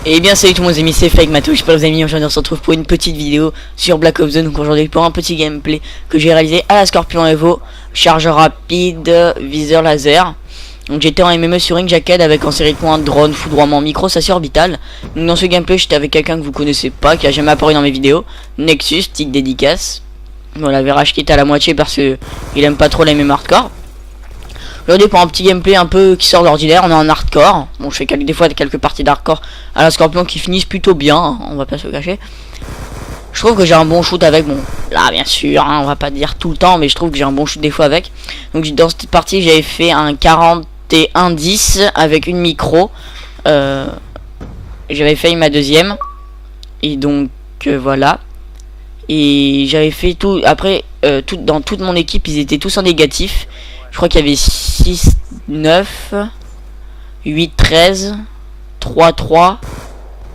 Et bien salut tout le monde, les amis, c'est Fake Matou, j'espère que vous avez mis. Aujourd'hui on se retrouve pour une petite vidéo sur Black Ops 2. Donc aujourd'hui pour un petit gameplay que j'ai réalisé à la Scorpion Evo, chargeur rapide, viseur laser. Donc j'étais en MME sur Ring Jacket avec en série de points, drone, foudroiement, micro, station orbitale. Donc dans ce gameplay j'étais avec quelqu'un que vous connaissez pas, qui a jamais apparu dans mes vidéos, Nexus, petite dédicace. Voilà, Virage quitte à la moitié parce que il aime pas trop les MM hardcore. Aujourd'hui pour un petit gameplay un peu qui sort de l'ordinaire, on est en hardcore. Bon, je fais des fois quelques parties d'hardcore à la Scorpion qui finissent plutôt bien, hein, on va pas se le cacher. Je trouve que j'ai un bon shoot avec, bon, là bien sûr, hein, on va pas dire tout le temps, mais je trouve que j'ai un bon shoot des fois avec. Donc dans cette partie j'avais fait un 41-10 avec une micro. J'avais fait ma deuxième. Et donc voilà. Et j'avais fait tout, après, dans toute mon équipe, ils étaient tous en négatif. Je crois qu'il y avait 6, 9, 8, 13, 3, 3.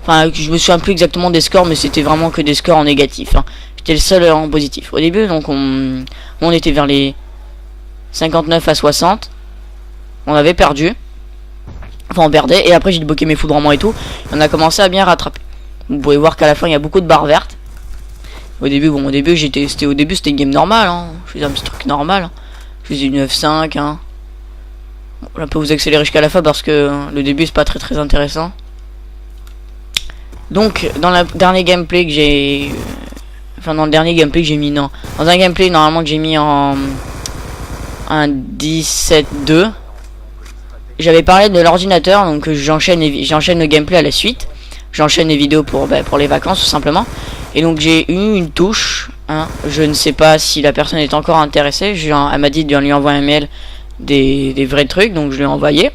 Enfin, je me souviens plus exactement des scores, mais c'était vraiment que des scores en négatif. Hein. J'étais le seul en positif. Au début, donc on était vers les 59 à 60. On avait perdu. Enfin, on perdait. Et après, j'ai débloqué mes foudroiements et tout. Et on a commencé à bien rattraper. Vous pouvez voir qu'à la fin, il y a beaucoup de barres vertes. Au début, bon, c'était une game normale. Hein. Je faisais un petit truc normal. Je faisais du 9-5, hein. Bon, là, on peut vous accélérer jusqu'à la fin parce que le début c'est pas très intéressant. Donc dans le dernier gameplay que j'ai, dans un gameplay normalement que j'ai mis en un 17-2, j'avais parlé de l'ordinateur, donc j'enchaîne le gameplay à la suite. J'enchaîne les vidéos pour les vacances tout simplement. Et donc j'ai eu une touche, hein. Je ne sais pas si la personne est encore intéressée. Elle m'a dit de lui envoyer un mail des vrais trucs, donc je lui ai envoyé.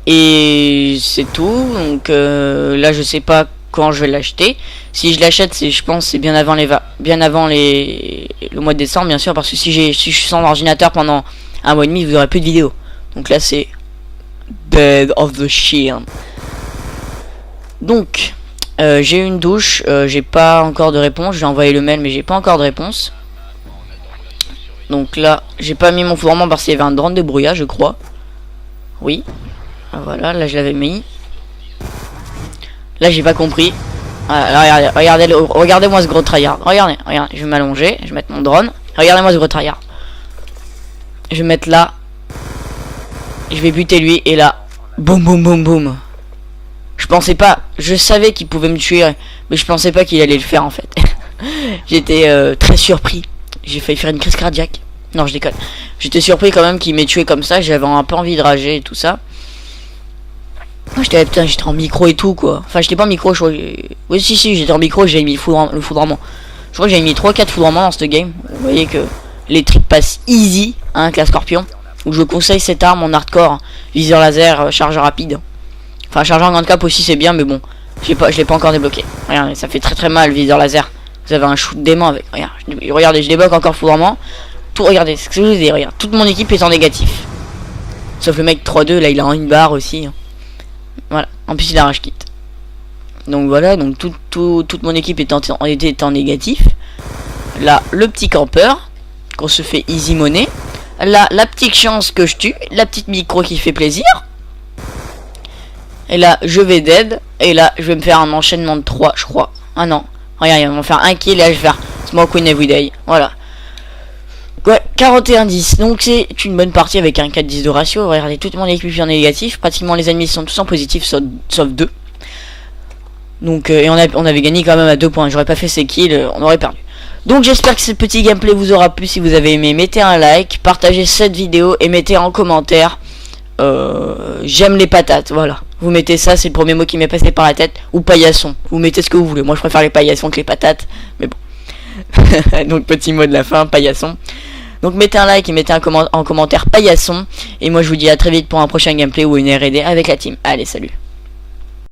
Et c'est tout. Donc là je sais pas quand je vais l'acheter. Si je l'achète, je pense c'est bien avant le mois de décembre bien sûr, parce que si je suis sans ordinateur pendant un mois et demi, vous aurez plus de vidéos. Donc là c'est dead of the shit. Donc j'ai eu une douche, j'ai pas encore de réponse. J'ai envoyé le mail mais j'ai pas encore de réponse. Donc là j'ai pas mis mon foudroiement parce qu'il y avait un drone de brouillage, je crois. Oui. Voilà, là je l'avais mis. Là j'ai pas compris. Là, regardez-moi ce gros tryhard. Regardez, je vais m'allonger, je vais mettre mon drone. Regardez-moi ce gros tryhard. Je vais mettre là. Je vais buter lui et là. Boum boum boum boum. Je pensais pas, je savais qu'il pouvait me tuer, mais je pensais pas qu'il allait le faire en fait. J'étais très surpris. J'ai failli faire une crise cardiaque. Non, je déconne. J'étais surpris quand même qu'il m'ait tué comme ça. J'avais un peu envie de rager et tout ça. J'étais en micro et tout quoi. Enfin, j'étais pas en micro, oui, si, j'étais en micro, j'ai mis le foudroiement. Je crois que j'ai mis 3-4 foudroiements dans ce game. Vous voyez que les tricks passent easy, hein, avec la Scorpion. Donc je conseille cette arme en hardcore. Viseur laser, chargeur rapide. Enfin, chargeur en grande cap aussi c'est bien, mais bon, je l'ai pas encore débloqué. Regardez, ça fait très mal le viseur laser. Vous avez un shoot dément avec. Regardez, je débloque encore foudroiement. Tout, regardez, ce que je vous dis, regarde, toute mon équipe est en négatif. Sauf le mec 3-2, là il a une barre aussi. Voilà, en plus il a rage kit. Donc voilà, donc toute mon équipe était en négatif. Là, le petit campeur, qu'on se fait easy money. Là, la petite chance que je tue, la petite micro qui fait plaisir. Et là, je vais dead. Et là, je vais me faire un enchaînement de 3, je crois. Ah non. Regarde, on va faire un kill et là, je vais faire Smoke Win Everyday. Voilà. Ouais, 41-10. Donc, c'est une bonne partie avec un 4-10 de ratio. Regardez, toute mon équipe est en négatif. Pratiquement, les ennemis sont tous en positif, sauf 2. Donc, et on avait gagné quand même à 2 points. J'aurais pas fait ces kills, on aurait perdu. Donc, j'espère que ce petit gameplay vous aura plu. Si vous avez aimé, mettez un like, partagez cette vidéo et mettez en commentaire. J'aime les patates, voilà. Vous mettez ça, c'est le premier mot qui m'est passé par la tête. Ou paillasson, vous mettez ce que vous voulez. Moi je préfère les paillassons que les patates, mais bon. Donc petit mot de la fin, paillasson. Donc mettez un like et mettez en commentaire paillasson. Et moi je vous dis à très vite pour un prochain gameplay ou une R&D avec la team. Allez, salut.